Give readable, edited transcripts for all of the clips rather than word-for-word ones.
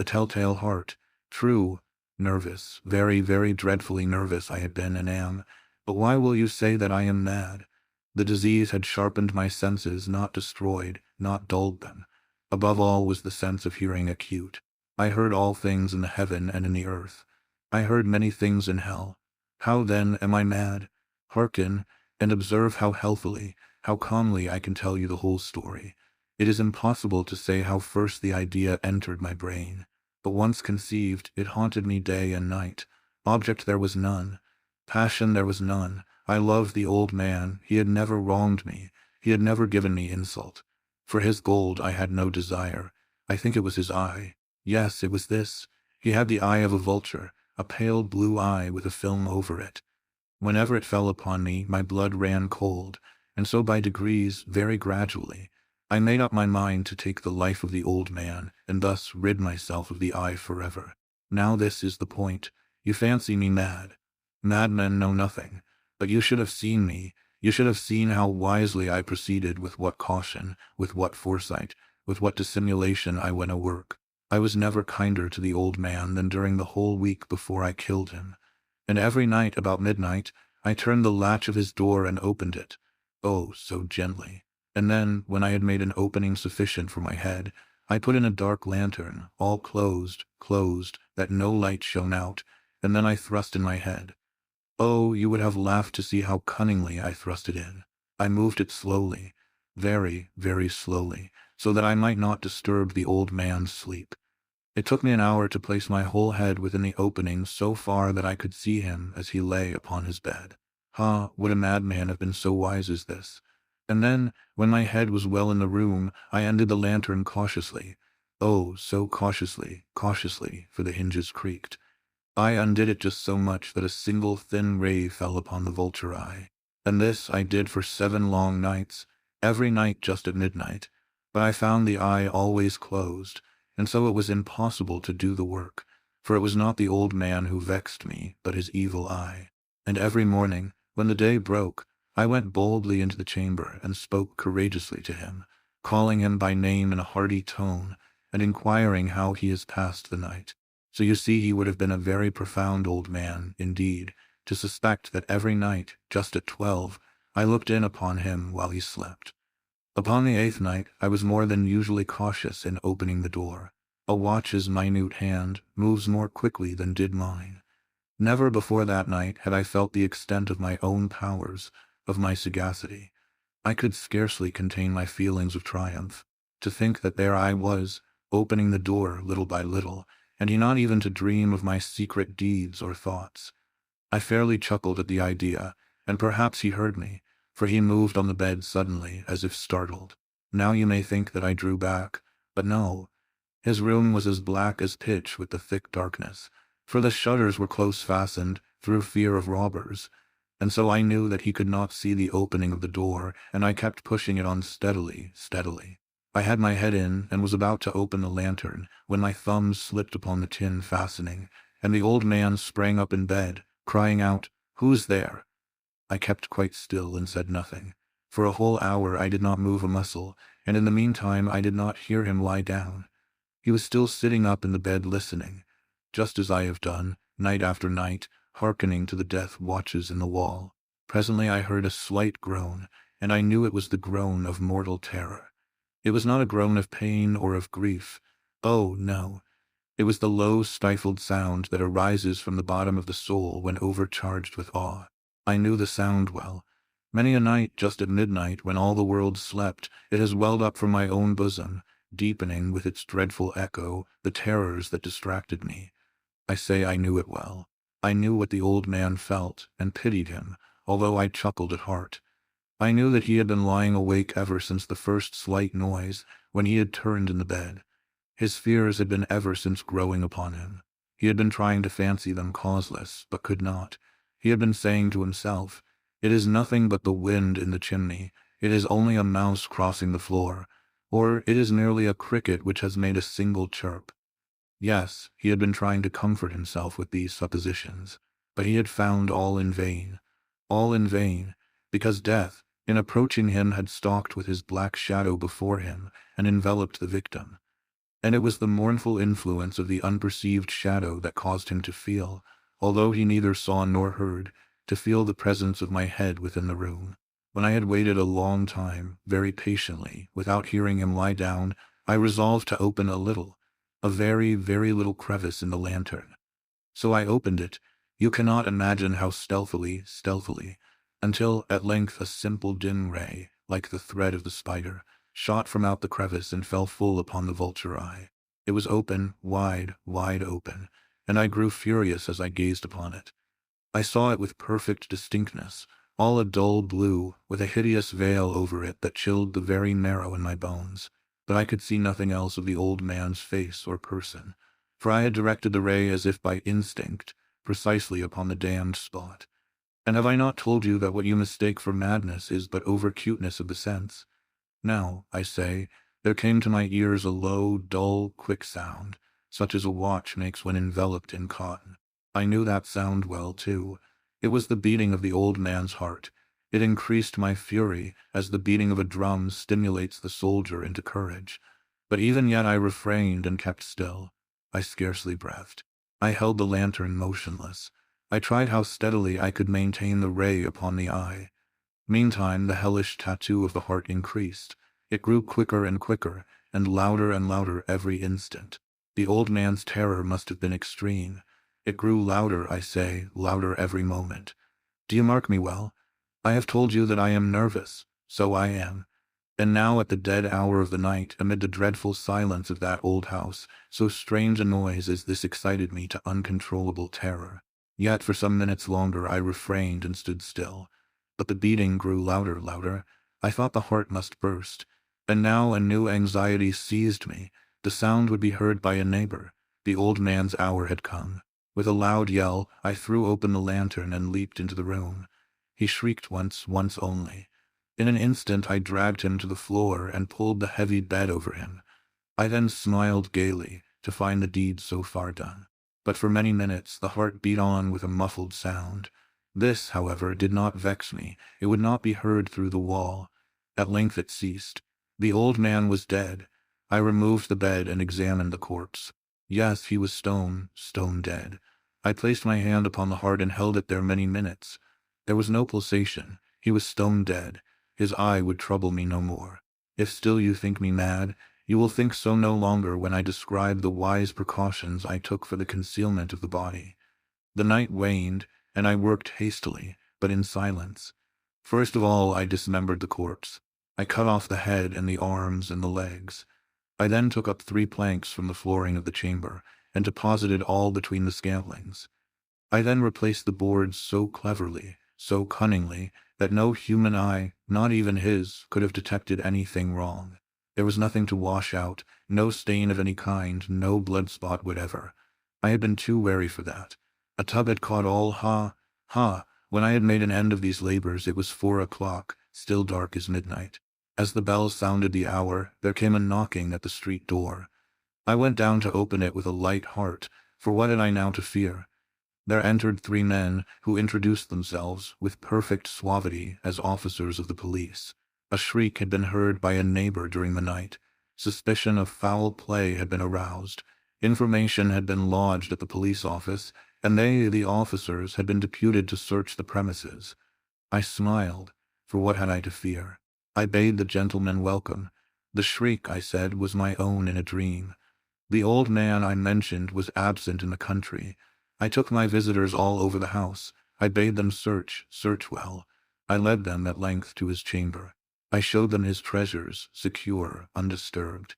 the telltale heart. True, nervous, very, very dreadfully nervous I had been and am, but why will you say that I am mad? The disease had sharpened my senses, not destroyed, not dulled them. Above all was the sense of hearing acute. I heard all things in the heaven and in the earth. I heard many things in hell. How then am I mad? Hearken, and observe how healthily, how calmly I can tell you the whole story. It is impossible to say how first the idea entered my brain, but once conceived, it haunted me day and night. Object there was none. Passion there was none. I loved the old man. He had never wronged me. He had never given me insult. For his gold I had no desire. I think it was his eye. Yes, it was this. He had the eye of a vulture, a pale blue eye with a film over it. Whenever it fell upon me, my blood ran cold, and so by degrees, very gradually, I made up my mind to take the life of the old man, and thus rid myself of the eye forever. Now this is the point. You fancy me mad. Madmen know nothing. But you should have seen me. You should have seen how wisely I proceeded, with what caution, with what foresight, with what dissimulation I went a work. I was never kinder to the old man than during the whole week before I killed him. And every night about midnight, I turned the latch of his door and opened it. Oh, so gently. And then, when I had made an opening sufficient for my head, I put in a dark lantern, all closed, that no light shone out, and then I thrust in my head. Oh, you would have laughed to see how cunningly I thrust it in. I moved it slowly, very, very slowly, so that I might not disturb the old man's sleep. It took me an hour to place my whole head within the opening so far that I could see him as he lay upon his bed. Would a madman have been so wise as this? And then, when my head was well in the room, I undid the lantern cautiously. Oh, so cautiously, for the hinges creaked. I undid it just so much that a single thin ray fell upon the vulture eye. And this I did for 7 long nights, every night just at midnight. But I found the eye always closed, and so it was impossible to do the work, for it was not the old man who vexed me, but his evil eye. And every morning, when the day broke, I went boldly into the chamber and spoke courageously to him, calling him by name in a hearty tone, and inquiring how he has passed the night. So you see he would have been a very profound old man, indeed, to suspect that every night, just at 12, I looked in upon him while he slept. Upon the 8th night, I was more than usually cautious in opening the door. A watch's minute hand moves more quickly than did mine. Never before that night had I felt the extent of my own powers, of my sagacity. I could scarcely contain my feelings of triumph. To think that there I was, opening the door little by little, and he not even to dream of my secret deeds or thoughts. I fairly chuckled at the idea, and perhaps he heard me, for he moved on the bed suddenly, as if startled. Now you may think that I drew back, but no. His room was as black as pitch with the thick darkness, for the shutters were close fastened, through fear of robbers, and so I knew that he could not see the opening of the door, and I kept pushing it on steadily. I had my head in, and was about to open the lantern, when my thumbs slipped upon the tin fastening, and the old man sprang up in bed, crying out, "Who's there?" I kept quite still and said nothing. For a whole hour I did not move a muscle, and in the meantime I did not hear him lie down. He was still sitting up in the bed listening, just as I have done, night after night, hearkening to the death watches in the wall. Presently I heard a slight groan, and I knew it was the groan of mortal terror. It was not a groan of pain or of grief. Oh, no. It was the low, stifled sound that arises from the bottom of the soul when overcharged with awe. I knew the sound well. Many a night, just at midnight, when all the world slept, it has welled up from my own bosom, deepening with its dreadful echo the terrors that distracted me. I say I knew it well. I knew what the old man felt, and pitied him, although I chuckled at heart. I knew that he had been lying awake ever since the first slight noise, when he had turned in the bed. His fears had been ever since growing upon him. He had been trying to fancy them causeless, but could not. He had been saying to himself, "It is nothing but the wind in the chimney. It is only a mouse crossing the floor. Or it is merely a cricket which has made a single chirp." Yes, he had been trying to comfort himself with these suppositions, but he had found all in vain. All in vain, because death, in approaching him, had stalked with his black shadow before him and enveloped the victim. And it was the mournful influence of the unperceived shadow that caused him to feel, although he neither saw nor heard, to feel the presence of my head within the room. When I had waited a long time, very patiently, without hearing him lie down, I resolved to open a very, very little crevice in the lantern. So I opened it. You cannot imagine how stealthily, until at length a simple dim ray, like the thread of the spider, shot from out the crevice and fell full upon the vulture eye. It was open, wide, wide open, and I grew furious as I gazed upon it. I saw it with perfect distinctness, all a dull blue, with a hideous veil over it that chilled the very marrow in my bones. But I could see nothing else of the old man's face or person, for I had directed the ray as if by instinct, precisely upon the damned spot. And have I not told you that what you mistake for madness is but over-cuteness of the sense? Now, I say, there came to my ears a low, dull, quick sound, such as a watch makes when enveloped in cotton. I knew that sound well, too. It was the beating of the old man's heart. It increased my fury, as the beating of a drum stimulates the soldier into courage. But even yet I refrained and kept still. I scarcely breathed. I held the lantern motionless. I tried how steadily I could maintain the ray upon the eye. Meantime, the hellish tattoo of the heart increased. It grew quicker and louder every instant. The old man's terror must have been extreme. It grew louder, I say, louder every moment. Do you mark me well? I have told you that I am nervous. So I am. And now at the dead hour of the night, amid the dreadful silence of that old house, so strange a noise as this excited me to uncontrollable terror. Yet for some minutes longer I refrained and stood still. But the beating grew louder. I thought the heart must burst. And now a new anxiety seized me. The sound would be heard by a neighbor. The old man's hour had come. With a loud yell, I threw open the lantern and leaped into the room. He shrieked once only. In an instant I dragged him to the floor and pulled the heavy bed over him. I then smiled gaily, to find the deed so far done. But for many minutes the heart beat on with a muffled sound. This, however, did not vex me. It would not be heard through the wall. At length it ceased. The old man was dead. I removed the bed and examined the corpse. Yes, he was stone dead. I placed my hand upon the heart and held it there many minutes. There was no pulsation. He was stone dead. His eye would trouble me no more. If still you think me mad, you will think so no longer when I describe the wise precautions I took for the concealment of the body. The night waned, and I worked hastily, but in silence. First of all, I dismembered the corpse. I cut off the head and the arms and the legs. I then took up 3 planks from the flooring of the chamber, and deposited all between the scantlings. I then replaced the boards so cleverly, so cunningly, that no human eye, not even his, could have detected anything wrong. There was nothing to wash out, no stain of any kind, no blood spot whatever. I had been too wary for that. A tub had caught all, ha! When I had made an end of these labors, it was 4 o'clock, still dark as midnight. As the bells sounded the hour, there came a knocking at the street door. I went down to open it with a light heart, for what had I now to fear? There entered 3 men, who introduced themselves, with perfect suavity, as officers of the police. A shriek had been heard by a neighbor during the night. Suspicion of foul play had been aroused. Information had been lodged at the police office, and they, the officers, had been deputed to search the premises. I smiled, for what had I to fear? I bade the gentlemen welcome. The shriek, I said, was my own in a dream. The old man I mentioned was absent in the country. I took my visitors all over the house. I bade them search well. I led them at length to his chamber. I showed them his treasures, secure, undisturbed.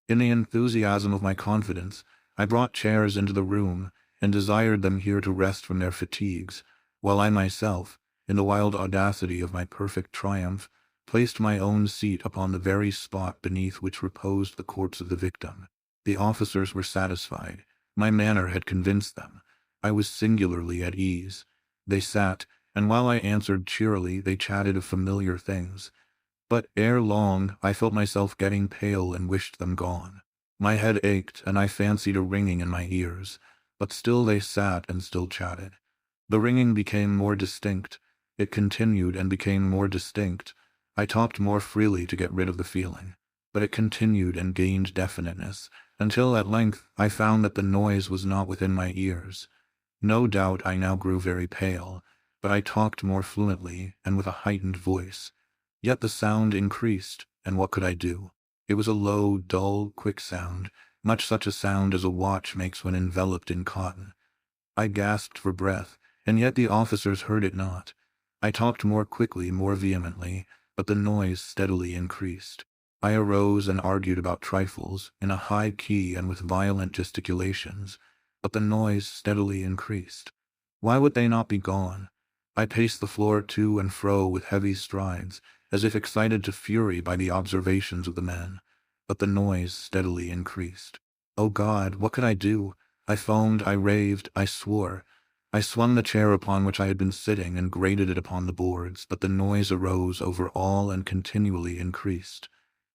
In the enthusiasm of my confidence, I brought chairs into the room, and desired them here to rest from their fatigues, while I myself, in the wild audacity of my perfect triumph, placed my own seat upon the very spot beneath which reposed the corpse of the victim. The officers were satisfied. My manner had convinced them. I was singularly at ease. They sat, and while I answered cheerily, they chatted of familiar things. But ere long, I felt myself getting pale and wished them gone. My head ached, and I fancied a ringing in my ears, but still they sat and still chatted. The ringing became more distinct. It continued and became more distinct. I talked more freely to get rid of the feeling, but it continued and gained definiteness. until at length I found that the noise was not within my ears. No doubt I now grew very pale, but I talked more fluently and with a heightened voice. Yet the sound increased, and what could I do? It was a low, dull, quick sound, much such a sound as a watch makes when enveloped in cotton. I gasped for breath, and yet the officers heard it not. I talked more quickly, more vehemently, but the noise steadily increased. I arose and argued about trifles, in a high key and with violent gesticulations, but the noise steadily increased. Why would they not be gone? I paced the floor to and fro with heavy strides, as if excited to fury by the observations of the men, but the noise steadily increased. Oh God, what could I do? I foamed, I raved, I swore. I swung the chair upon which I had been sitting and grated it upon the boards, but the noise arose over all and continually increased.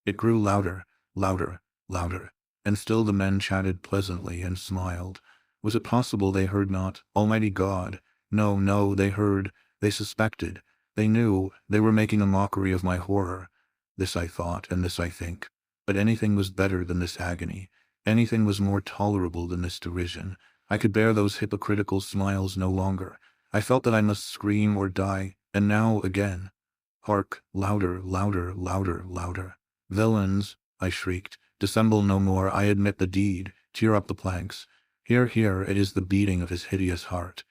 It grew louder, louder, louder, and still the men chatted pleasantly and smiled. Was it possible they heard not? Almighty God! No, no, they heard, they suspected, they knew, they were making a mockery of my horror. This I thought, and this I think. But anything was better than this agony. Anything was more tolerable than this derision. I could bear those hypocritical smiles no longer. I felt that I must scream or die, and now again. Hark, louder, louder, louder, louder. Villains, I shrieked, dissemble no more, I admit the deed, tear up the planks. Here, here, it is the beating of his hideous heart.